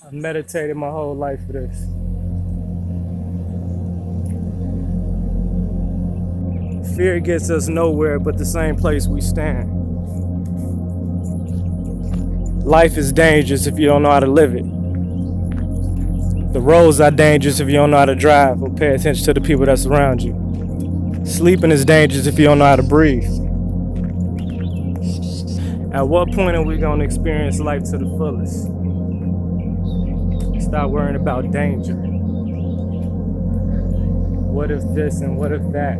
I've meditated my whole life for this. Fear gets us nowhere but the same place we stand. Life is dangerous if you don't know how to live it. The roads are dangerous if you don't know how to drive or pay attention to the people that surround you. Sleeping is dangerous if you don't know how to breathe. At what point are we going to experience life to the fullest? Stop worrying about danger. What if this and what if that?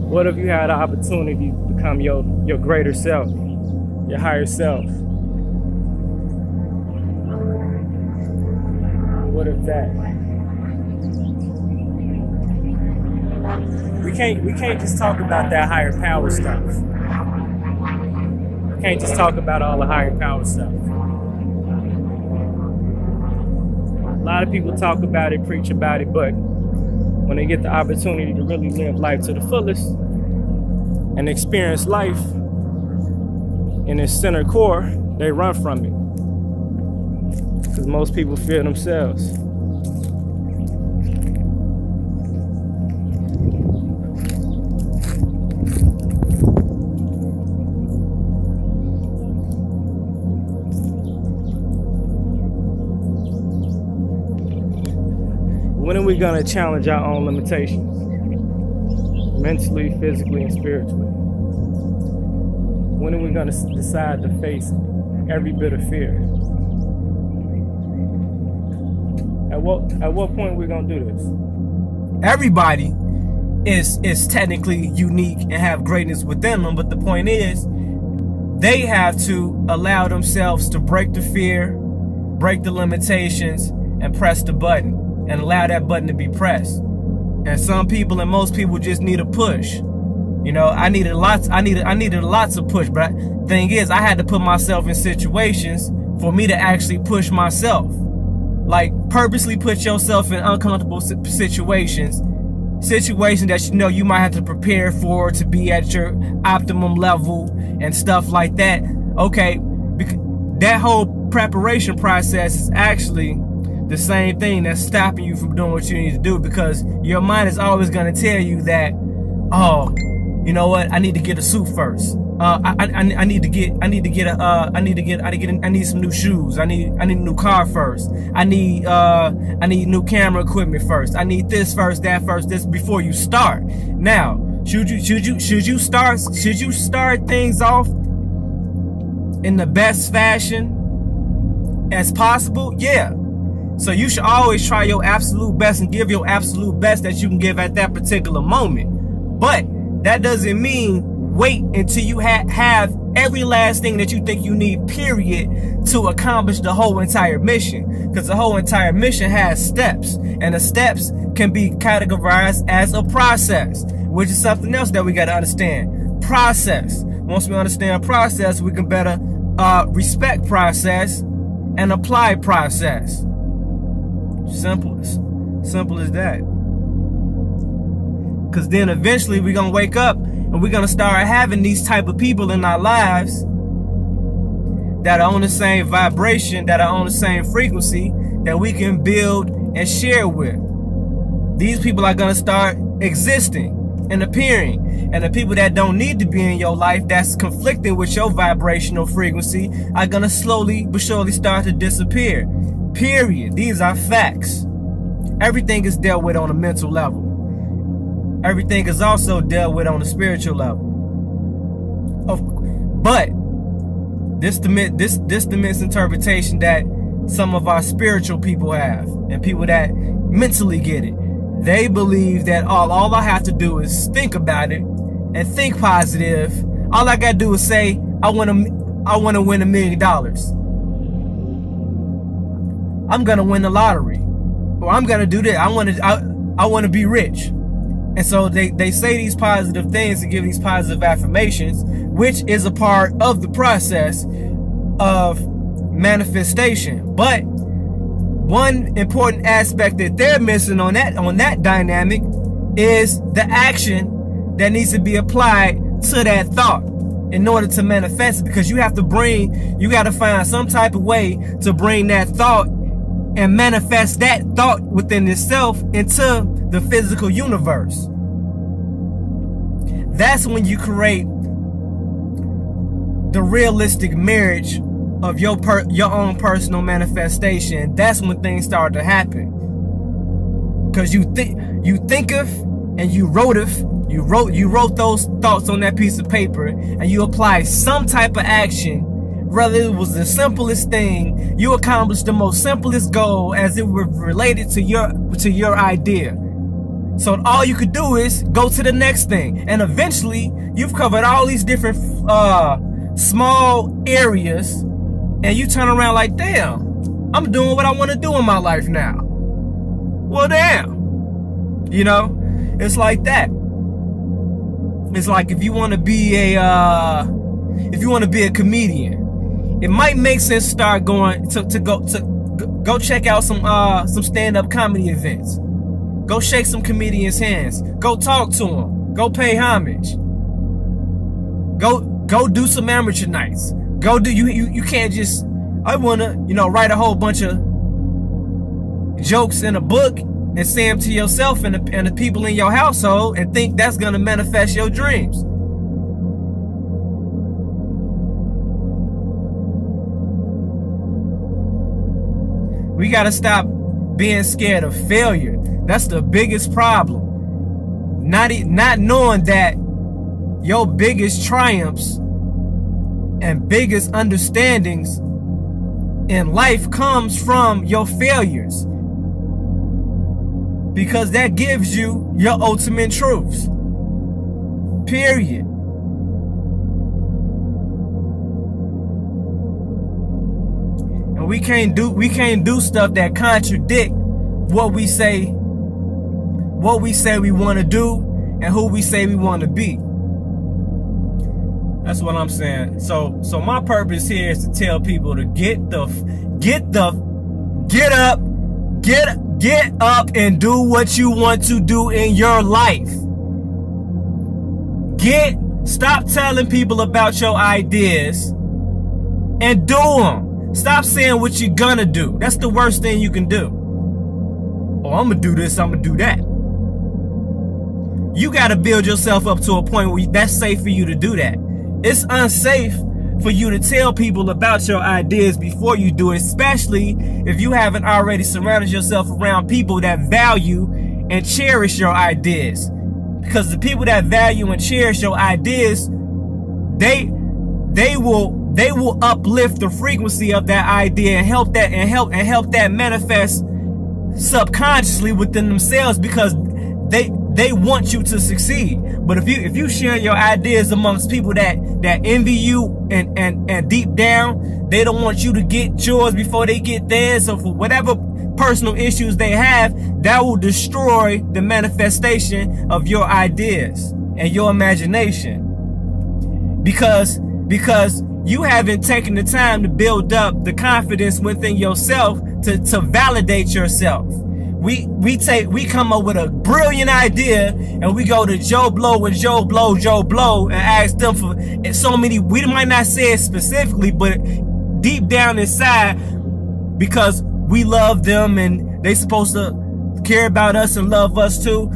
What if you had the opportunity to become your greater self, your higher self? What if that? We can't just talk about that higher power stuff. We can't just talk about all the higher power stuff. A lot of people talk about it, preach about it, but when they get the opportunity to really live life to the fullest and experience life in its center core, they run from it. Because most people fear themselves. When are we gonna challenge our own limitations? Mentally, physically, and spiritually? When are we gonna decide to face every bit of fear? At what point are we gonna do this? Everybody is technically unique and have greatness within them, but the point is, they have to allow themselves to break the fear, break the limitations, and press the button. And allow that button to be pressed. And some people and most people just need a push. You know, I needed lots of push, but the thing is, I had to put myself in situations for me to actually push myself. Like, purposely put yourself in uncomfortable situations that you know you might have to prepare for to be at your optimum level and stuff like that. Okay, that whole preparation process is actually the same thing that's stopping you from doing what you need to do, because your mind is always going to tell you that, oh, you know what, I need to get a suit first. I need some new shoes. I need a new car first. I need new camera equipment first. I need this first, that first, this before you start. Now, should you start things off in the best fashion as possible? Yeah. So you should always try your absolute best and give your absolute best that you can give at that particular moment. But that doesn't mean wait until you have every last thing that you think you need, period, to accomplish the whole entire mission. Because the whole entire mission has steps, and the steps can be categorized as a process, which is something else that we got to understand. Process. Once we understand process, we can better respect process and apply process. Simple as that. Because then eventually we're gonna wake up and we're gonna start having these type of people in our lives that are on the same vibration, that are on the same frequency, that we can build and share with. These people are gonna start existing and appearing, and the people that don't need to be in your life, that's conflicting with your vibrational frequency, are gonna slowly but surely start to disappear. Period. These are facts. Everything is dealt with on a mental level. Everything is also dealt with on a spiritual level. But this the misinterpretation that some of our spiritual people have, and people that mentally get it. They believe that all I have to do is think about it and think positive. All I gotta do is say I want to win $1 million. I'm gonna win the lottery, or I'm gonna do that. I want to be rich. And so they say these positive things and give these positive affirmations, which is a part of the process of manifestation. But one important aspect that they're missing on that dynamic is the action that needs to be applied to that thought. in order to manifest it, because you got to find some type of way to bring that thought and manifest that thought within itself into the physical universe. That's when you create the realistic marriage of your own personal manifestation. That's when things start to happen. Because you thinketh and you wroteth. You wrote those thoughts on that piece of paper, and you apply some type of action. Whether it was the simplest thing, you accomplished the most simplest goal as it were related to your idea. So all you could do is go to the next thing, and eventually you've covered all these different small areas, and you turn around like, damn, I'm doing what I want to do in my life now. Well, damn, you know, it's like that. It's like if you want to be a comedian, it might make sense to start going to go check out some stand-up comedy events. Go shake some comedians' hands. Go talk to them. Go pay homage. Go do some amateur nights. Go do you can't just, I wanna, you know, write a whole bunch of jokes in a book and say them to yourself and the people in your household and think that's gonna manifest your dreams. We gotta stop being scared of failure. That's the biggest problem. Not knowing that your biggest triumphs and biggest understandings in life comes from your failures. Because that gives you your ultimate truths. Period. And we can't do stuff that contradict what we say we want to do and who we say we want to be. That's what I'm saying. So my purpose here is to tell people to get up and do what you want to do in your life. Stop telling people about your ideas and do them. Stop saying what you're gonna do. That's the worst thing you can do. Oh, I'm gonna do this, I'm gonna do that. You gotta build yourself up to a point where that's safe for you to do that. It's unsafe for you to tell people about your ideas before you do it, especially if you haven't already surrounded yourself around people that value and cherish your ideas. Because the people that value and cherish your ideas, they will uplift the frequency of that idea and help that manifest subconsciously within themselves, because they want you to succeed. But if you share your ideas amongst people that envy you and deep down they don't want you to get yours before they get theirs, so for whatever personal issues they have, that will destroy the manifestation of your ideas and your imagination. Because you haven't taken the time to build up the confidence within yourself to validate yourself. We come up with a brilliant idea and we go to Joe Blow and ask them for so many. We might not say it specifically, but deep down inside, because we love them and they supposed to care about us and love us too,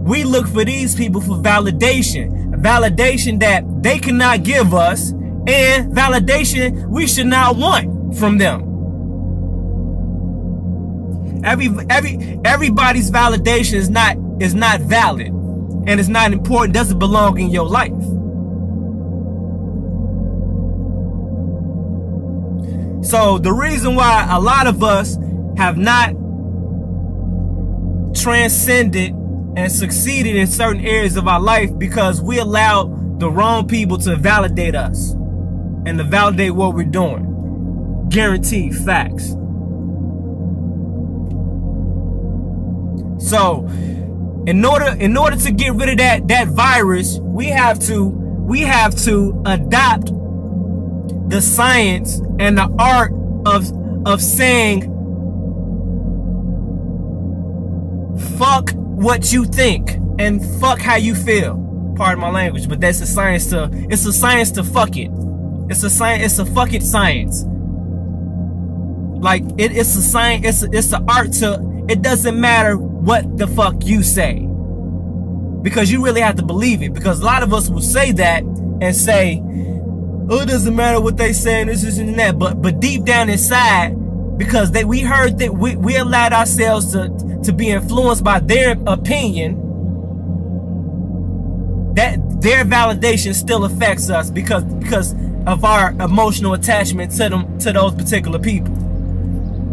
we look for these people for validation. Validation that they cannot give us, and validation we should not want from them. Everybody's validation is not valid, and it's not important, doesn't belong in your life. So the reason why a lot of us have not transcended and succeeded in certain areas of our life, because we allowed the wrong people to validate us and to validate what we're doing. Guaranteed facts. So in order to get rid of that virus, we have to adopt the science and the art of saying fuck what you think and fuck how you feel. pardon my language, but that's a science to, it's a science to fuck it. It's a science, it's a fucking science. Like, it's a science, it's an art to, it doesn't matter what the fuck you say. Because you really have to believe it. Because a lot of us will say that and say, oh, it doesn't matter what they say, this and that. But deep down inside, because we heard that we allowed ourselves to be influenced by their opinion, that their validation still affects us because of our emotional attachment to those particular people.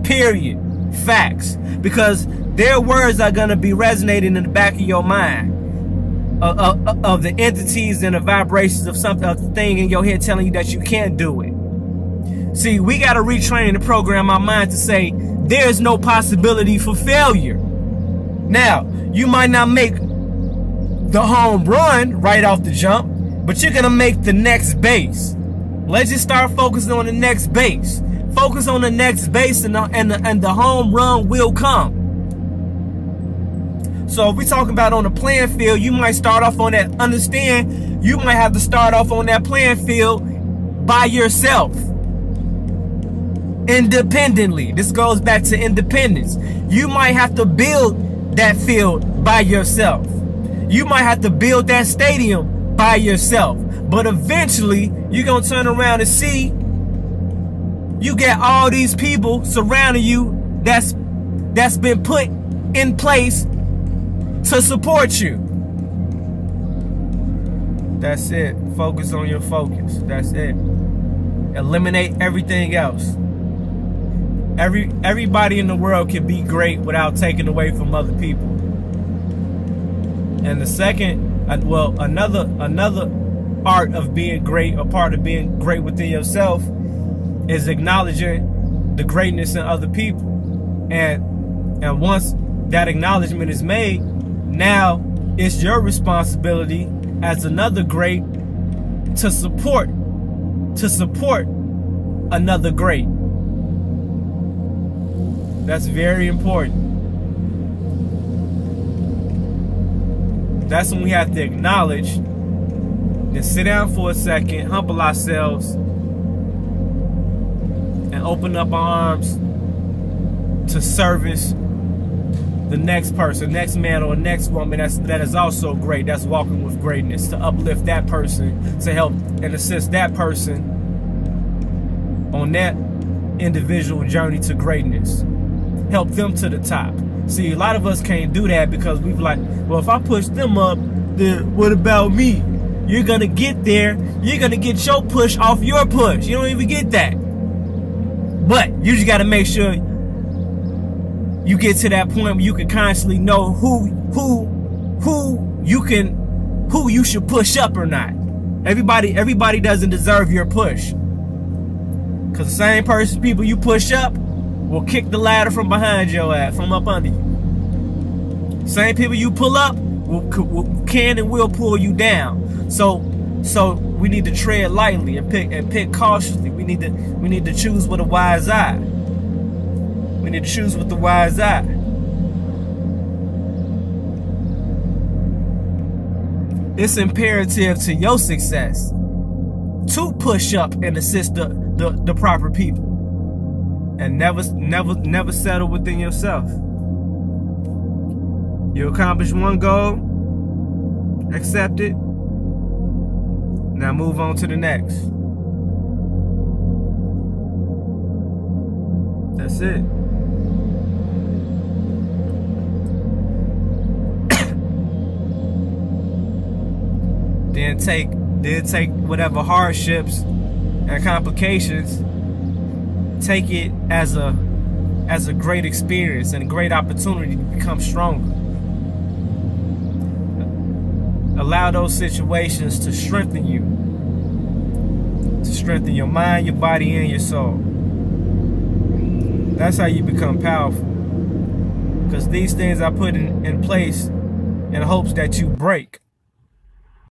Period. Facts. Because their words are gonna be resonating in the back of your mind of the entities and the vibrations of something, of the thing in your head telling you that you can't do it. See, we gotta retrain and program our mind to say there is no possibility for failure. Now, you might not make the home run right off the jump, but you're gonna make the next base. Let's just start focusing on the next base. Focus on the next base, and the home run will come. So if we talking about on the playing field, you might start off on that. Understand, you might have to start off on that playing field by yourself, independently. This goes back to independence. You might have to build that field by yourself. You might have to build that stadium by yourself. But eventually, you're going to turn around and see you get all these people surrounding you that's been put in place to support you. That's it. Focus on your focus. That's it. Eliminate everything else. Everybody in the world can be great without taking away from other people. And the second, well, another art of being great, a part of being great within yourself, is acknowledging the greatness in other people. And once that acknowledgement is made, now it's your responsibility as another great to support another great. That's very important. That's when we have to acknowledge, then sit down for a second, humble ourselves, and open up our arms to service the next person, next man or next woman that is also great, that's walking with greatness, to uplift that person, to help and assist that person on that individual journey to greatness. Help them to the top. See, a lot of us can't do that because we've like, well, if I push them up, then what about me? You're gonna get there, you're gonna get your push off your push. You don't even get that. But you just gotta make sure you get to that point where you can constantly know who you should push up or not. Everybody doesn't deserve your push. Cause the same people you push up will kick the ladder from behind your ass, from up under you. Same people you pull up can and will pull you down. So we need to tread lightly and pick cautiously. We need to choose with a wise eye. We need to choose with the wise eye. It's imperative to your success to push up and assist the proper people. And never settle within yourself. You accomplish one goal, accept it, now move on to the next. That's it. Then take whatever hardships and complications, take it as a great experience and a great opportunity to become stronger. Allow those situations to strengthen you, to strengthen your mind, your body, and your soul. That's how you become powerful. Because these things are put in place in hopes that you break.